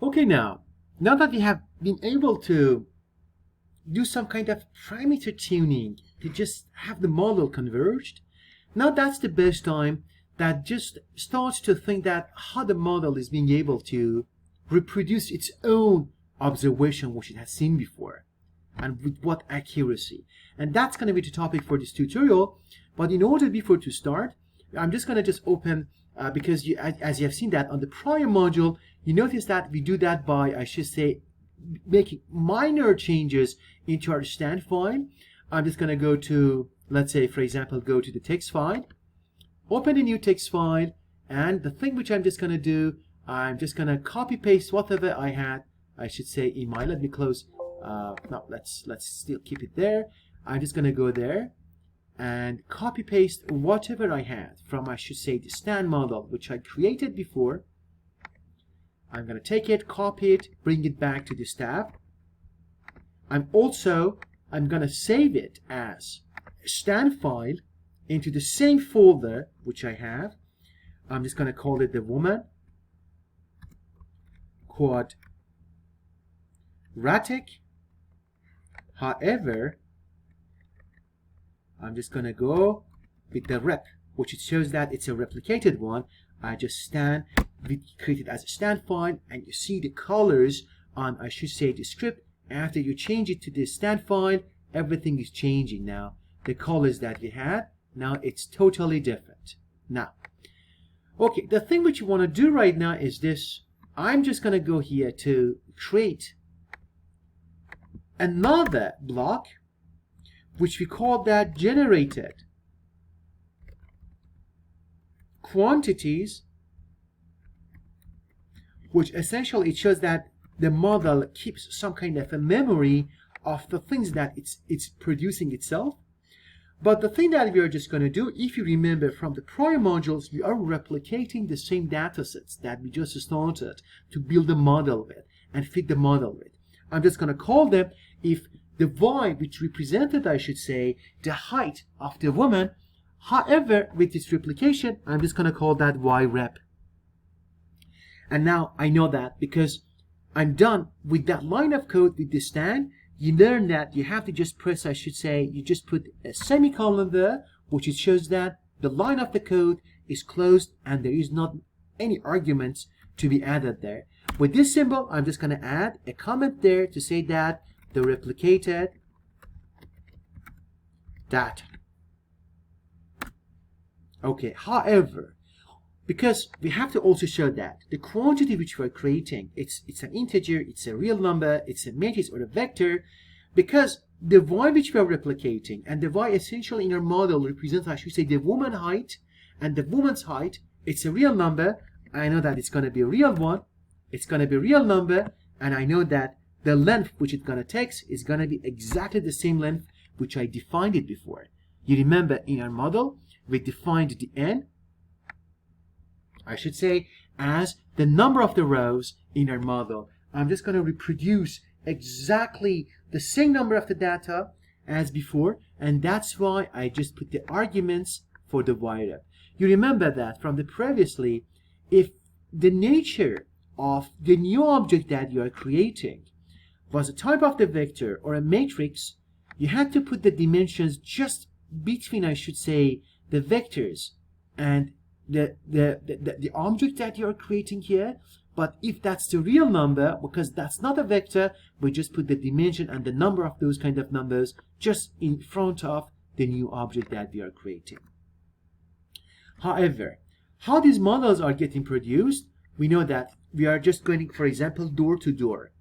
Okay, now that we have been able to do some kind of parameter tuning to just have the model converged, now that's the best time that just starts to think that how the model is being able to reproduce its own observation which it has seen before, and with what accuracy. And that's going to be the topic for this tutorial. But in order before to start, I'm just going to just open, because as you have seen that on the prior module, you notice that we do that by, I should say, making minor changes into our stand file. I'm just going to go to, let's say, for example, go to the text file, open a new text file, and the thing which I'm just going to do, I'm just going to copy paste whatever I had, I should say, in my, let me close, no, let's still keep it there. I'm just going to go there and copy paste whatever I had from, I should say, the stand model which I created before. I'm going to take it, copy it, bring it back to this tab. I'm going to save it as a stand file into the same folder which I have. I'm just going to call it the Memory Quadratic. However, I'm just going to go with the rep, which it shows that it's a replicated one. I just create it as a stand file, and you see the colors on, I should say, the script. After you change it to the stand file, everything is changing now. The colors that we had, now it's totally different. Now, okay, the thing which you want to do right now is this. I'm just going to go here to create another block, which we call that generated quantities, which essentially it shows that the model keeps some kind of a memory of the things that it's producing itself. But the thing that we are just going to do, if you remember from the prior modules, we are replicating the same data sets that we just started to build a model with and fit the model with. I'm just going to call them, if the y, which represented, I should say, the height of the woman. However, with this replication, I'm just going to call that y rep. And now I know that because I'm done with that line of code with the stand. You learn that you have to just press, I should say, you just put a semicolon there, which it shows that the line of the code is closed and there is not any arguments to be added there. With this symbol, I'm just going to add a comment there to say that the replicated data. Okay, however, because we have to also show that the quantity which we are creating, it's an integer, it's a real number, it's a matrix or a vector, because the y which we are replicating, and the y essentially in our model represents, I should say, the woman height, and the woman's height, it's a real number. I know that it's going to be a real one, it's going to be a real number, and I know that the length which it's going to take is going to be exactly the same length which I defined it before. You remember in our model, we defined the n, I should say, as the number of the rows in our model. I'm just going to reproduce exactly the same number of the data as before, and that's why I just put the arguments for the y rep. You remember that from the previously, if the nature of the new object that you are creating was a type of the vector or a matrix, you had to put the dimensions just between, I should say, the vectors and the object that you are creating here. But if that's the real number, because that's not a vector, we just put the dimension and the number of those kind of numbers just in front of the new object that we are creating. However, how these models are getting produced, we know that we are just going, for example, door to door.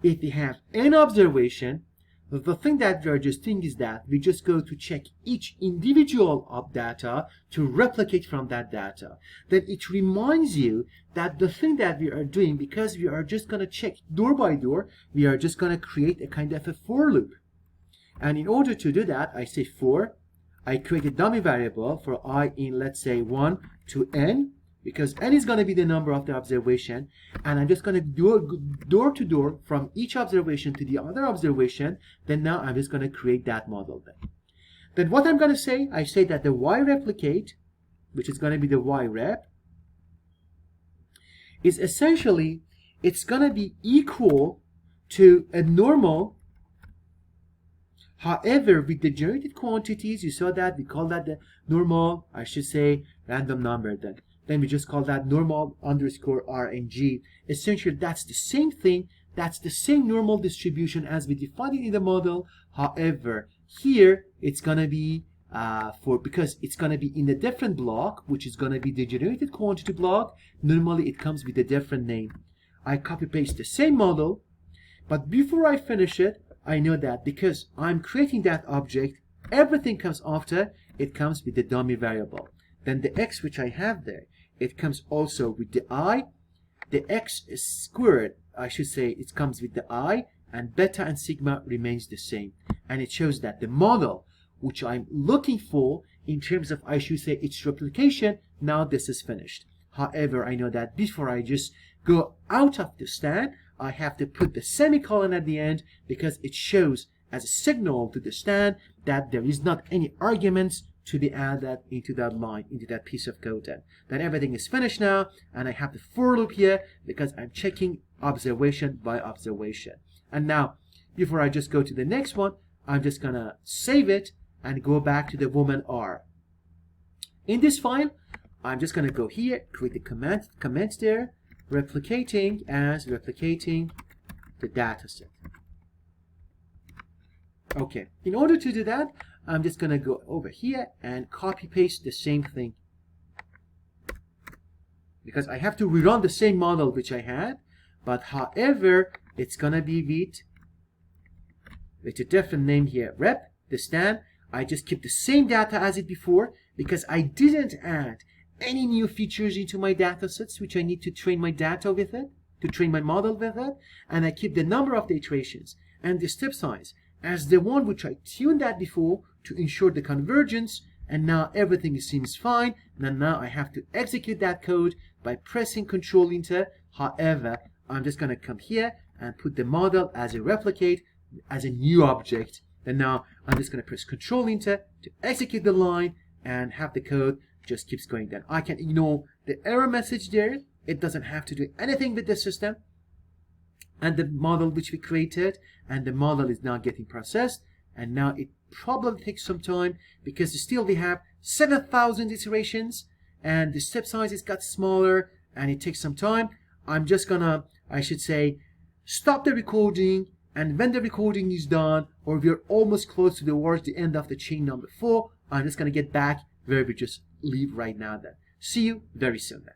If we have n observation, the thing that we are just doing is that we just go to check each individual of data to replicate from that data. Then it reminds you that the thing that we are doing, because we are just going to check door by door, we are just going to create a kind of a for loop. And in order to do that, I say for, I create a dummy variable for I in, let's say, 1 to n, because n is going to be the number of the observation, and I'm just going to do door to door from each observation to the other observation. Then now I'm just going to create that model then what I'm going to say, I say that the y replicate, which is going to be the y rep, is essentially it's gonna be equal to a normal. However, with the generated quantities, you saw that we call that the normal, I should say random number then. Then we just call that normal underscore R and G. Essentially, that's the same thing. That's the same normal distribution as we defined it in the model. However, here it's gonna be because it's gonna be in a different block, which is gonna be the generated quantity block. Normally, it comes with a different name. I copy paste the same model, but before I finish it, I know that because I'm creating that object, everything comes after, it comes with the dummy variable. Then the x which I have there, it comes also with the I. The x is squared, I should say, it comes with the I, and beta and sigma remains the same. And it shows that the model which I'm looking for in terms of, I should say, its replication, now this is finished. However, I know that before I just go out of the stand, I have to put the semicolon at the end because it shows as a signal to the stand that there is not any arguments to be added into that line, into that piece of code. Then everything is finished now, and I have the for loop here because I'm checking observation by observation. And now, before I just go to the next one, I'm just gonna save it and go back to the woman R. In this file, I'm just gonna go here, create the comment there, replicating the data set. Okay, in order to do that, I'm just gonna go over here and copy paste the same thing, because I have to rerun the same model which I had, but however, it's gonna be with a different name here. Rep, the stand, I just keep the same data as it before because I didn't add any new features into my data sets which I need to train my data with it, to train my model with it, and I keep the number of the iterations and the step size as the one which I tuned that before to ensure the convergence, and now everything seems fine. And now I have to execute that code by pressing Ctrl Enter. However, I'm just gonna come here and put the model as a replicate, as a new object, and now I'm just gonna press Ctrl Enter to execute the line and have the code just keeps going. Then I can ignore the error message there. It doesn't have to do anything with the system and the model which we created, and the model is now getting processed. And now it probably takes some time because still we have 7,000 iterations and the step size is got smaller and it takes some time. I'm just gonna, I should say, stop the recording, and when the recording is done, or we're almost close towards the end of the chain number 4, I'm just gonna get back where we just leave right now then. See you very soon then.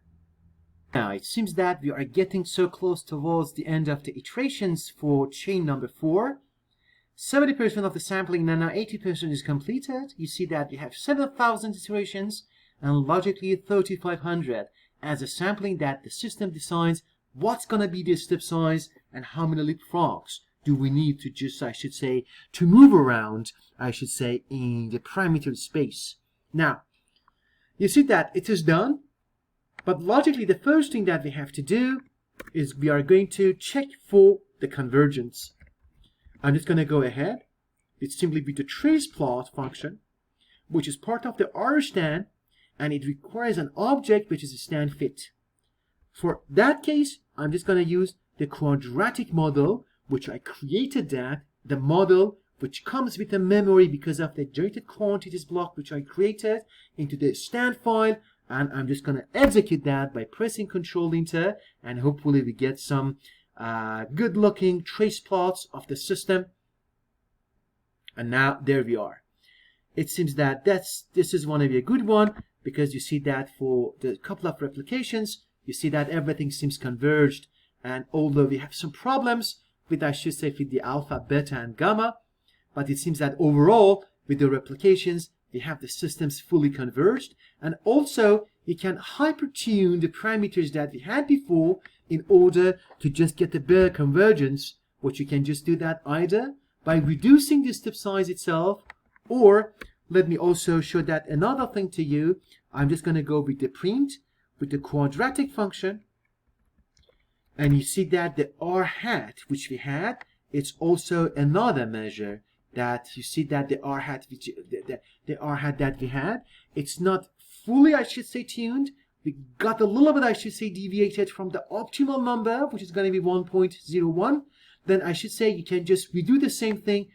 Now it seems that we are getting so close towards the end of the iterations for chain number 4. 70% of the sampling and now 80% is completed. You see that we have 7,000 iterations and logically 3,500 as a sampling that the system decides what's gonna be the step size and how many leapfrogs do we need to just, I should say, to move around, I should say, in the parameter space. Now, you see that it is done, but logically the first thing that we have to do is we are going to check for the convergence. I'm just going to go ahead. It's simply with the trace plot function, which is part of the R stand, and it requires an object which is a stand fit. For that case, I'm just going to use the quadratic model, which I created the model which comes with a memory because of the generated quantities block which I created into the stand file, and I'm just going to execute that by pressing Ctrl Enter, and hopefully we get some good looking trace plots of the system. And now there we are. It seems that this is going to be a good one because you see that for the couple of replications, you see that everything seems converged, and although we have some problems with, I should say, with the alpha, beta, and gamma, but it seems that overall, with the replications, we have the systems fully converged, and also we can hyper-tune the parameters that we had before in order to just get the better convergence, which you can just do that either by reducing the step size itself, or let me also show that another thing to you. I'm just going to go with the print, with the quadratic function, and you see that the R hat which we had, it's also another measure that you see that the R hat which the R hat that we had, it's not fully, I should say, tuned. we got a little bit, I should say, deviated from the optimal number, which is going to be 1.01, then I should say you can just redo the same thing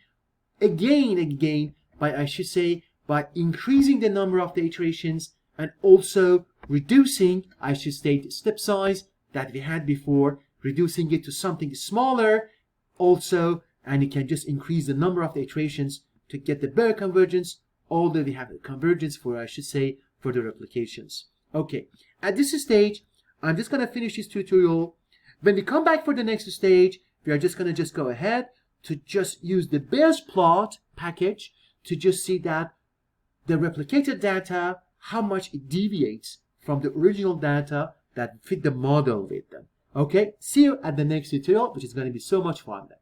again and again by, I should say, by increasing the number of the iterations and also reducing, I should say, the step size that we had before, reducing it to something smaller also, and you can just increase the number of the iterations to get the better convergence, although we have a convergence for, I should say, for the replications. Okay, at this stage, I'm just going to finish this tutorial. When we come back for the next stage, we are just going to go ahead to just use the Bayes plot package to just see that the replicated data, how much it deviates from the original data that fit the model with them. Okay, see you at the next tutorial, which is going to be so much fun then.